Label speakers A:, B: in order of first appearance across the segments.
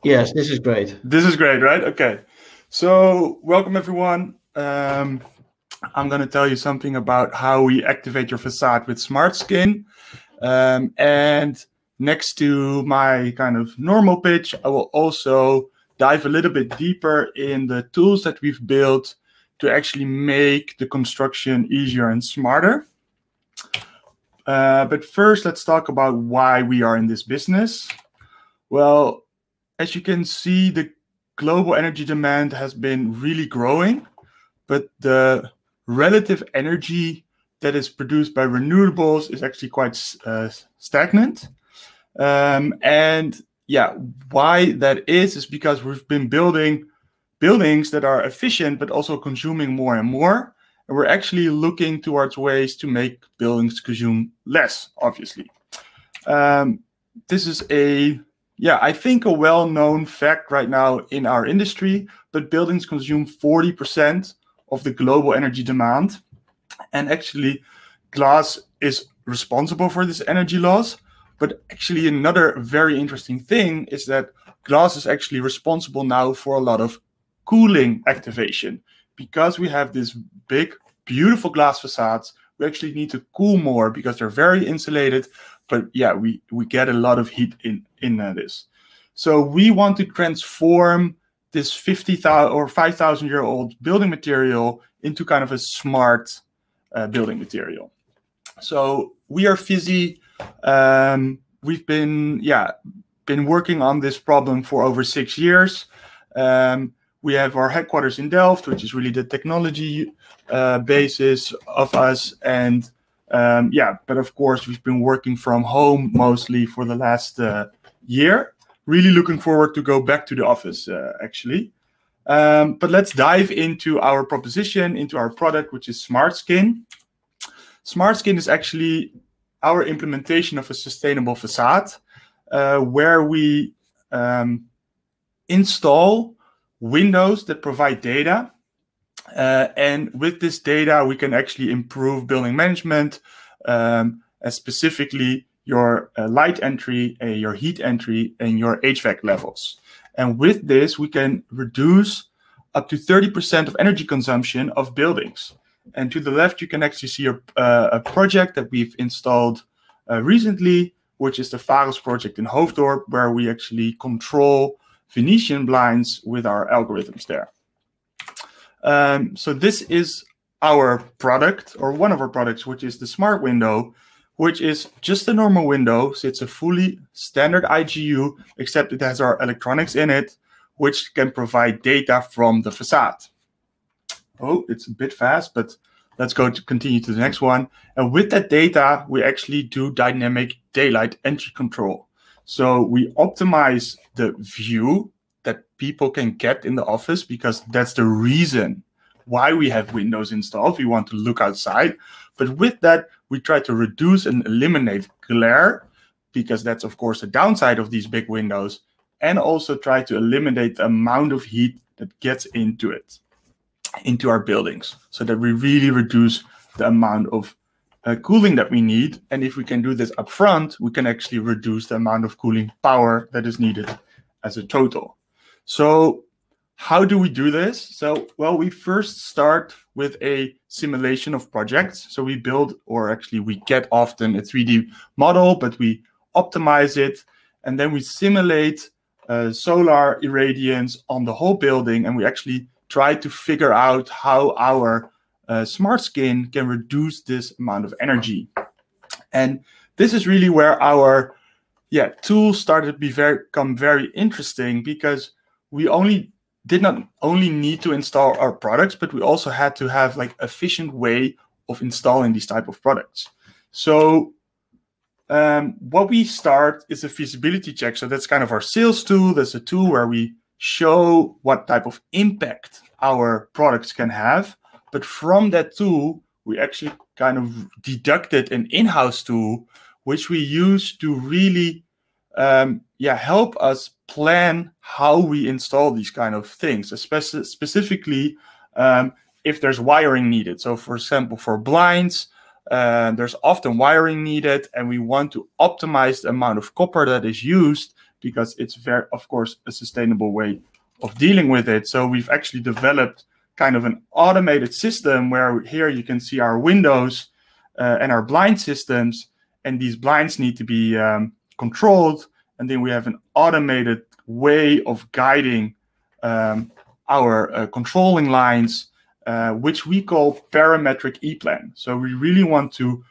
A: Yes, this is great.
B: This is great, right? Okay. So, welcome everyone. I'm going to tell you something about how we activate your facade with SmartSkin. And next to my kind of normal pitch, I will also dive a little bit deeper in the tools that we've built to actually make the construction easier and smarter. But first, let's talk about why we are in this business. Well, as you can see, the global energy demand has been really growing, but the relative energy that is produced by renewables is actually quite stagnant. And yeah, why that is because we've been building buildings that are efficient, but also consuming more and more. And we're actually looking towards ways to make buildings consume less, obviously. This is I think a well-known fact right now in our industry, but buildings consume 40% of the global energy demand. And actually, glass is responsible for this energy loss. But actually, another very interesting thing is that glass is actually responsible now for a lot of cooling activation. Because we have this big, beautiful glass facades, we actually need to cool more because they're very insulated. But yeah, we get a lot of heat in this. So we want to transform this 50,000 or 5,000-year-old building material into kind of a smart building material. So we are PHYSEE. We've been working on this problem for over 6 years. We have our headquarters in Delft, which is really the technology basis of us. And but of course, we've been working from home mostly for the last year. Really looking forward to go back to the office, actually. But let's dive into our proposition, into our product, which is SmartSkin. SmartSkin is actually our implementation of a sustainable facade, where we install windows that provide data. And with this data, we can actually improve building management, specifically your light entry, your heat entry, and your HVAC levels. And with this, we can reduce up to 30% of energy consumption of buildings. And to the left, you can actually see a project that we've installed recently, which is the Faros project in Hoofddorp, where we actually control Venetian blinds with our algorithms there. So this is our product, or one of our products, which is the Smart Window, which is just a normal window. So it's a fully standard IGU, except it has our electronics in it, which can provide data from the facade. Oh, it's a bit fast, but let's continue to the next one. And with that data, we actually do dynamic daylight entry control. So we optimize the view that people can get in the office, because that's the reason why we have windows installed. We want to look outside. But with that, we try to reduce and eliminate glare, because that's, of course, the downside of these big windows, and also try to eliminate the amount of heat that gets into our buildings, so that we really reduce the amount of cooling that we need. And if we can do this up front, we can actually reduce the amount of cooling power that is needed as a total. So how do we do this? So, well, we first start with a simulation of projects. So we build, or actually we get often a 3D model, but we optimize it. And then we simulate solar irradiance on the whole building. And we actually try to figure out how our SmartSkin can reduce this amount of energy. And this is really where our tools started to become very interesting, because we did not only need to install our products, but we also had to have like efficient way of installing these type of products. So what we start is a feasibility check. So that's kind of our sales tool. That's a tool where we show what type of impact our products can have. But from that tool, we actually kind of deducted an in-house tool, which we use to really help us plan how we install these kind of things, especially specifically if there's wiring needed. So for example, for blinds, there's often wiring needed, and we want to optimize the amount of copper that is used, because it's very, of course, a sustainable way of dealing with it. So we've actually developed kind of an automated system where here you can see our windows and our blind systems, and these blinds need to be controlled. And then we have an automated way of guiding our controlling lines, which we call parametric E-plan. So we really want to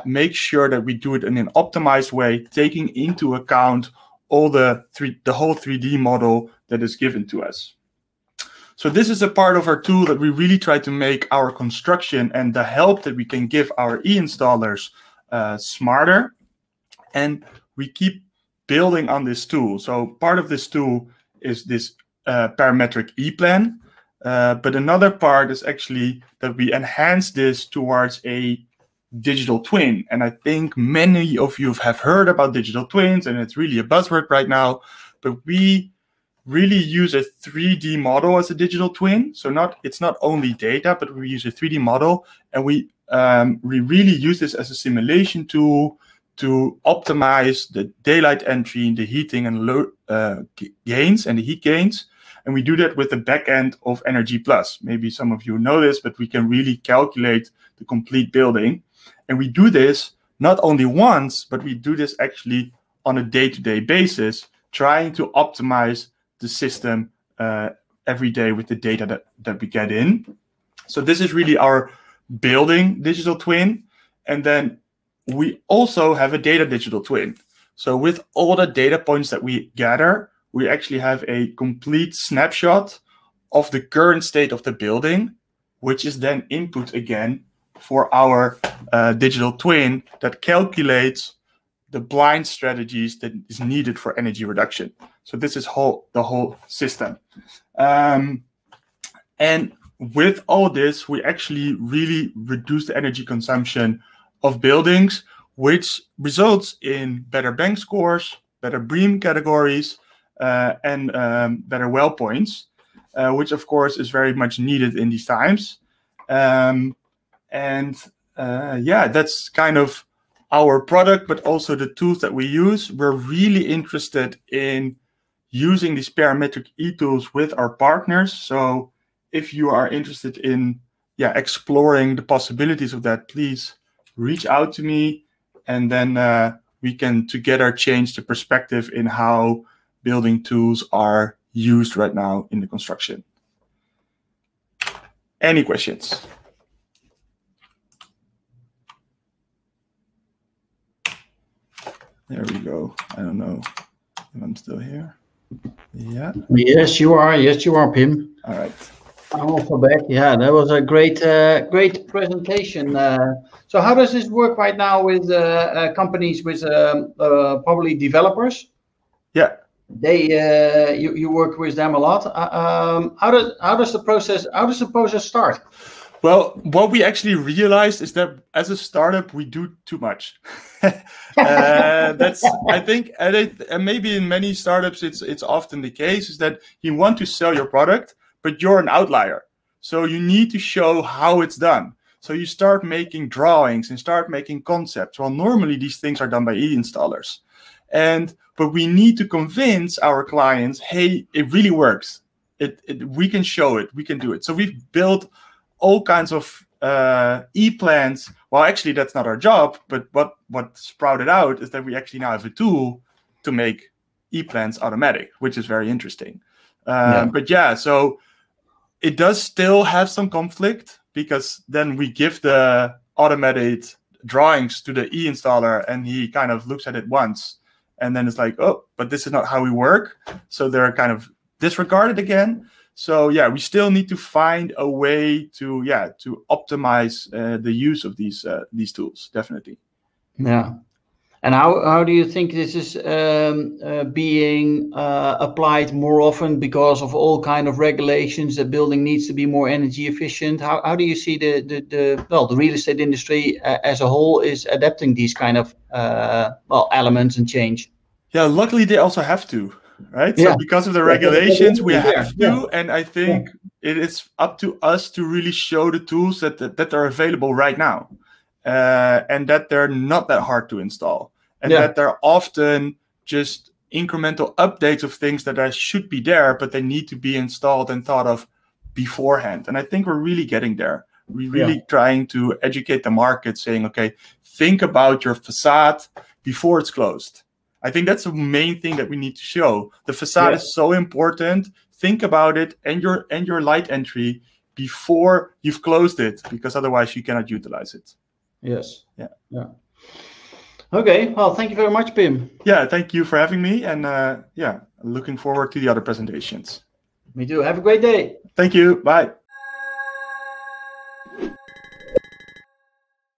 B: make sure that we do it in an optimized way, taking into account all the whole 3D model that is given to us. So this is a part of our tool that we really try to make our construction and the help that we can give our e-installers smarter. And we keep building on this tool. So part of this tool is this parametric E-plan. But another part is actually that we enhance this towards a digital twin. And I think many of you have heard about digital twins, and it's really a buzzword right now. But we really use a 3D model as a digital twin. So it's not only data, but we use a 3D model, and we really use this as a simulation tool to optimize the daylight entry, the heating and load gains and the heat gains. And we do that with the back end of Energy Plus. Maybe some of you know this, but we can really calculate the complete building. And we do this not only once, but we do this actually on a day-to-day basis, trying to optimize the system every day with the data that we get in. So this is really our building digital twin. And then we also have a data digital twin. So with all the data points that we gather, we actually have a complete snapshot of the current state of the building, which is then input again for our digital twin that calculates the blind strategies that is needed for energy reduction. So this is the whole system. And with all this, we actually really reduce the energy consumption of buildings, which results in better bank scores, better BREEAM categories, and better well points, which of course is very much needed in these times. Yeah, that's kind of our product, but also the tools that we use. We're really interested in using these parametric e-tools with our partners. So if you are interested in exploring the possibilities of that, please reach out to me, and then we can together change the perspective in how building tools are used right now in the construction. Any questions? There we go. I don't know if I'm still here. Yeah.
A: Yes, you are. Yes, you are, Pim.
B: All right.
A: I'm also back. Yeah, that was a great presentation. So how does this work right now with companies with probably developers?
B: Yeah.
A: You work with them a lot. How does the process start?
B: Well, what we actually realized is that as a startup, we do too much. That's, I think, and maybe in many startups, it's often the case, is that you want to sell your product, but you're an outlier. So you need to show how it's done. So you start making drawings and start making concepts. Well, normally these things are done by e-installers. But we need to convince our clients, hey, it really works. We can show it, we can do it. So we've built all kinds of e-plans. Well, actually, that's not our job, but what sprouted out is that we actually now have a tool to make e-plans automatic, which is very interesting. But yeah, so it does still have some conflict, because then we give the automated drawings to the e-installer and he kind of looks at it once and then it's like, oh, but this is not how we work. So they're kind of disregarded again. So yeah, we still need to find a way to optimize the use of these tools, definitely.
A: Yeah. And how do you think this is being applied more often because of all kind of regulations that building needs to be more energy efficient? How do you see the real estate industry as a whole is adapting these kind of elements and change?
B: Yeah, luckily they also have to, right?
A: Yeah.
B: So because of the regulations, we have to, and I think it is up to us to really show the tools that are available right now, and that they're not that hard to install. And that they're often just incremental updates of things that should be there, but they need to be installed and thought of beforehand. And I think we're really getting there. We're really trying to educate the market, saying, okay, think about your facade before it's closed. I think that's the main thing that we need to show. The facade is so important. Think about it and your light entry before you've closed it, because otherwise you cannot utilize it.
A: Yes. Yeah. Okay. Well, thank you very much, Pim.
B: Yeah, thank you for having me, and looking forward to the other presentations.
A: Me too. Have a great day.
B: Thank you. Bye.